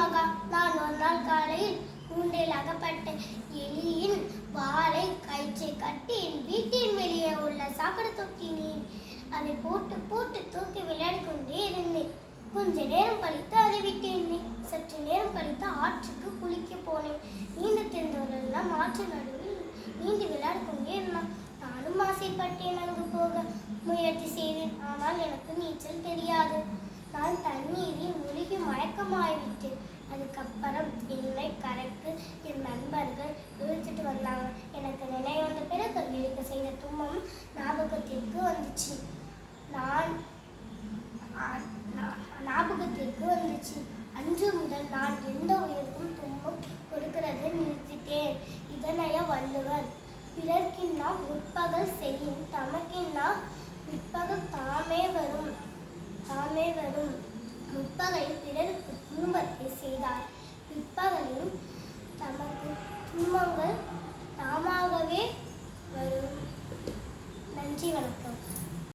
மகா, நான் ஒரு நாள் காலையில் கூண்டில் அகப்பட்ட எலியின் வாலை கயிற்றை கட்டி என் வீட்டின் வெளியே உள்ள சாக்கடை தொட்டினேன். அதை போட்டு போட்டு தூக்கி விளையாடி கொண்டே இருந்தேன். கொஞ்ச நேரம் கழித்து அதை விட்டேன். சற்று நேரம் கழித்து ஆற்றுக்கு குளிக்க போனேன். நீந்த தெரிந்தவரெல்லாம் ஆற்று நடுவில் நீந்தி விளையாடி கொண்டே இருந்தான். நானும் ஆசைப்பட்டேன் அங்கு போக முயற்சி செய்தேன். ஆனால் எனக்கு நீச்சல் தெரியாது. நான் தண்ணீரில் முழுகி மயக்கமாகிவிட்டேன். அதுக்கப்புறம் என்னை கரைக்கு என் நண்பர்கள் இழுத்துட்டு வந்தாங்க. எனக்கு நினைவு வந்த பிறகு எனக்கு செய்த துன்பம் ஞாபகத்திற்கு வந்துச்சு. அன்று முதல் நான் எந்த உயிருக்கும் துன்பம் கொடுக்கிறதை நிறுத்திட்டேன். இதனைய வள்ளுவர், பிறர்க்கின்னா முற்பகல் செய்யும் தமக்கின்னா பிற்பகல் தாமே வரும்.